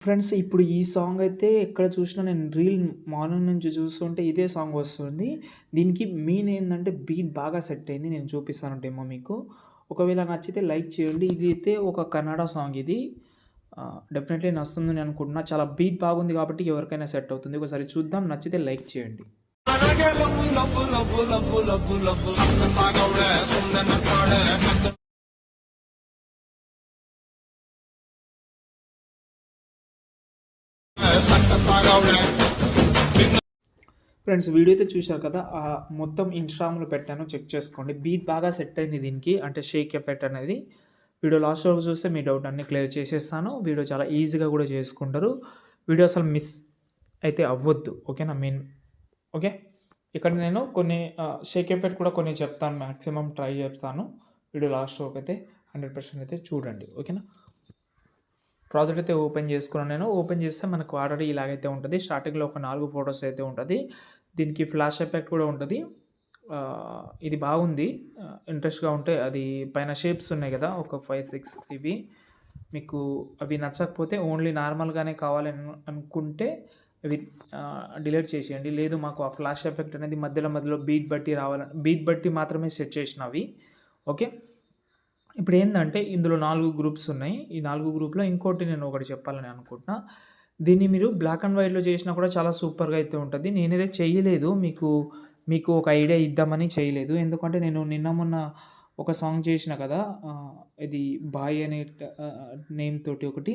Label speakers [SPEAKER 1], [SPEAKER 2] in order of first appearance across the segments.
[SPEAKER 1] Friends ఇప్పుడు ఈ song అయితే ఎక్కడ చూసినా నేను రీల్ మార్నింగ్ నుంచి చూస్తుంటే ఇదే సాంగ్ వస్తుంది. దీనికి మెయిన్ ఏందంటే బీట్ బాగా సెట్ అయింది. నేను చూపిస్తాను డెమో మీకు. ఒకవేళ నచ్చితే లైక్ చేయండి. ఇది అయితే ఒక కన్నడ సాంగ్ ఇది. డెఫినెట్‌లీ నచ్చుతుందని అనుకుంటున్నా. చాలా బీట్ బాగుంది కాబట్టి ఎవరికైనా సెట్ అవుతుంది. ఒకసారి చూద్దాం. నచ్చితే లైక్ చేయండి. ఫ్రెండ్స్ వీడియో అయితే చూశారు కదా! మొత్తం ఇన్‌స్టాగ్రామ్‌లో పెట్టాను చెక్ చేసుకోండి. బీట్ బాగా సెట్ అయింది దీనికి. అంటే షేక్ ఎఫెక్ట్ అనేది. వీడియో లాస్ట్ వరకు చూస్తే మీ డౌట్ అన్నీ క్లియర్ చేసేస్తాను. వీడియో చాలా ఈజీగా కూడా చేసుకుంటారు. వీడియో అసలు మిస్ అయితే అవ్వద్దు. ఓకేనా? ఓకే. ఇక్కడ నేను కొన్ని షేక్ ఎఫెక్ట్ కూడా కొన్ని చెప్తాను. మాక్సిమం ట్రై చేస్తాను. వీడియో లాస్ట్ వరకు అయితే 100% అయితే చూడండి. ఓకేనా? ప్రాజెక్ట్ అయితే ఓపెన్ చేసుకున్నాను నేను. ఓపెన్ చేస్తే మనకు ఆల్రెడీ ఇలాగైతే ఉంటుంది. స్టార్టింగ్‌లో ఒక 4 ఫోటోస్ అయితే ఉంటది. దీనికి ఫ్లాష్ ఎఫెక్ట్ కూడా ఉంటది. ఇది బాగుంది. ఇంట్రెస్ట్‌గా ఉంటే అది పైన షేప్స్ ఉన్నాయి కదా! ఒక 5, 6 ఇవి. మీకు అవి నచ్చకపోతే ఓన్లీ నార్మల్‌గానే కావాలని అనుకుంటే ఇవి డిలీట్ చేసేయండి. లేదు మాకు ఆ ఫ్లాష్ ఎఫెక్ట్ అనేది మధ్యలో మధ్యలో బీట్ బట్టి మాత్రమే సెట్ చేసినవి. ఓకే. ఇప్పుడేందంటే ఇందులో 4 గ్రూప్స్ ఉన్నాయి. ఈ 4 గ్రూప్‌లో ఇంకోటి నేను ఒకటి చెప్పాలని అనుకుంటున్నా. దీన్ని మీరు బ్లాక్ అండ్ వైట్‌లో చేసినా కూడా చాలా సూపర్‌గా అయితే ఉంటది. నేనైతే చేయలేదు. మీకు ఒక ఐడియా ఇద్దామని చేయలేదు. ఎందుకంటే నేను నిన్న మొన్న ఒక సాంగ్ చేసిన కదా! ఇది 'బాయ్' అనే నేమ్ తోటి ఒకటి.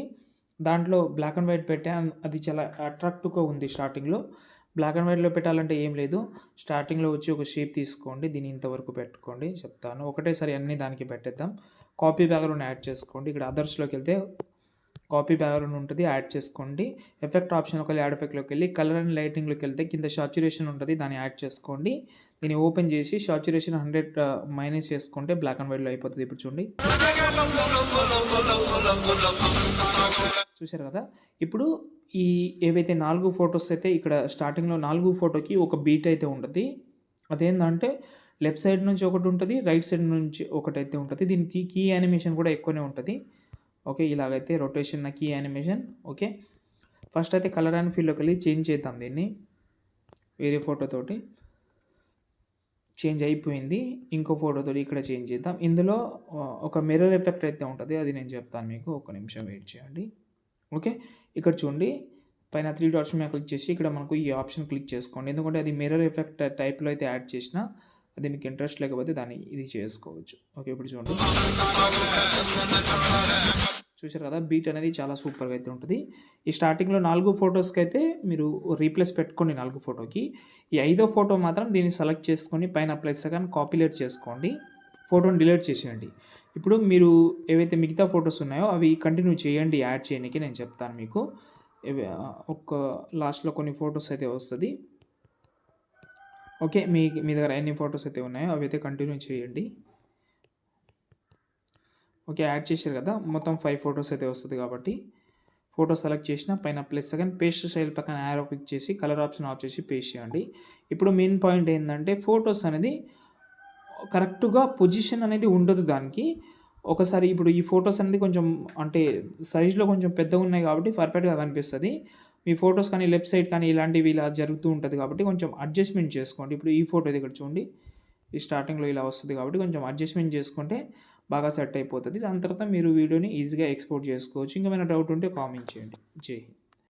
[SPEAKER 1] దాంట్లో బ్లాక్ అండ్ వైట్ పెట్టా. అది చాలా అట్రాక్టివ్‌గా ఉంది స్టార్టింగ్‌లో. బ్లాక్ అండ్ వైట్‌లో పెట్టాలంటే ఏం లేదు. స్టార్టింగ్‌లో వచ్చి ఒక షేప్ తీసుకోండి. దీన్ని ఇంతవరకు పెట్టుకోండి చెప్తాను. ఒకటేసారి అన్నీ దానికి పెట్టేద్దాం. కాపీ బ్యాక్‌గ్రౌండ్ యాడ్ చేసుకోండి. ఇక్కడ అదర్స్‌లోకెళ్తే కాపీ బ్యాక్‌గ్రౌండ్ ఉంటది. యాడ్ చేసుకోండి. ఎఫెక్ట్ ఆప్షన్‌లోకి వెళ్ళి యాడ్ ఎఫెక్ట్‌లోకెళ్ళి కలర్ అండ్ లైటింగ్‌లోకి వెళ్తే కింద సాచురేషన్ ఉంటది. దాన్ని యాడ్ చేసుకోండి. దీన్ని ఓపెన్ చేసి సాచురేషన్ 100 మైనస్ చేసుకుంటే బ్లాక్ అండ్ వైట్‌లో అయిపోతది. ఇప్పుడు చూడండి. చూసారు కదా! ఇప్పుడు ఈ ఏవైతే 4 ఫోటోస్ అయితే ఇక్కడ స్టార్టింగ్‌లో 4 ఫోటోకి ఒక బీట్ అయితే ఉంటది. అదేందంటే లెఫ్ట్ సైడ్ నుంచి ఒకటుంటది. రైట్ సైడ్ నుంచి ఒకటైతే ఉంటది. దీనికి కీ యానిమేషన్ కూడా ఎక్కువనే ఉంటది. ఓకే. ఇలాగైతే rotation key animation. Okay. First అయితే కలర్ అండ్ ఫీల్డ్‌లోకెళ్ళి చేంజ్ చేద్దాం దీన్ని. వేరే ఫోటోతోటి. చేంజ్ అయిపోయింది. ఇంకో ఫోటోతోటి ఇక్కడ చేంజ్ చేద్దాం. ఇందులో ఒక మిర్రర్ ఎఫెక్ట్ అయితే ఉంటది. అది నేను చెప్తాను మీకు. ఒక్క నిమిషం వెయిట్ చేయండి. ఓకే. ఇక్కడ చూడండి. పైన 3 డాట్స్ మీద క్లిక్ చేసి ఇక్కడ మనకు ఈ ఆప్షన్ క్లిక్ చేసుకోండి. ఎందుకంటే అది మిర్రర్ ఎఫెక్ట్ టైప్‌లో అయితే యాడ్ చేసినా అది మీకు ఇంట్రెస్ట్ లేకపోతే దాన్ని ఇది చేసుకోవచ్చు. ఓకే. ఇప్పుడు చూడండి. చూసారు కదా! బీట్ అనేది చాలా సూపర్‌గా అయితే ఉంటది. ఈ స్టార్టింగ్‌లో 4 ఫోటోస్‌కైతే మీరు రీప్లేస్ పెట్టుకోండి 4 ఫోటోకి. ఈ ఐదో ఫోటో మాత్రం దీన్ని సెలెక్ట్ చేసుకొని పైన ప్లస్ ఐకాన్ కాపీలేట్ చేసుకోండి. ఫోటోని డిలీట్ చేసేయండి. ఇప్పుడు మీరు ఏవైతే మిగతా ఫోటోస్ ఉన్నాయో అవి కంటిన్యూ చేయండి యాడ్ చేయనీకి నేను చెప్తాను మీకు. ఇవి లాస్ట్‌లో కొన్ని ఫోటోస్ అయితే వస్తది. ఓకే. మీ దగ్గర ఎన్ని ఫోటోస్ అయితే ఉన్నాయో అవైతే కంటిన్యూ చేయండి. ఓకే. యాడ్ చేశారు కదా! మొత్తం 5 ఫోటోస్ అయితే వస్తది కాబట్టి ఫోటో సెలెక్ట్ చేసిన పైన ప్లస్ సెకండ్ పేస్ట్ స్టైల్ పక్కన యారో క్లిక్ చేసి కలర్ ఆప్షన్ ఆఫ్ చేసి పేస్ట్ చేయండి. ఇప్పుడు మెయిన్ పాయింట్ ఏందంటే ఫోటోస్ అనేది కరెక్ట్‌గా పొజిషన్ అనేది ఉండదు దానికి. ఒకసారి ఇప్పుడు ఈ ఫోటోస్ అనేది కొంచెం అంటే సైజ్‌లో కొంచెం పెద్దగున్నాయి కాబట్టి పర్ఫెక్ట్‌గా కనిపిస్తది. మీ ఫోటోస్ కానీ లెఫ్ట్ సైడ్ కానీ ఇలాంటివి ఇలా జరుగుతూ ఉంటది కాబట్టి కొంచెం అడ్జస్ట్‌మెంట్ చేసుకోండి. ఇప్పుడు ఈ ఫోటో ఇది ఇక్కడ చూడండి. ఈ స్టార్టింగ్‌లో ఇలా వస్తది కాబట్టి కొంచెం అడ్జస్ట్‌మెంట్ చేసుకుంటే బాగా సెట్ అయిపోతది. దాని తర్వాత మీరు వీడియోని ఈజీగా ఎక్స్‌పోర్ట్ చేసుకోవచ్చు. ఇంకేమైనా డౌట్ ఉంటే కామెంట్ చేయండి. జై హింద్.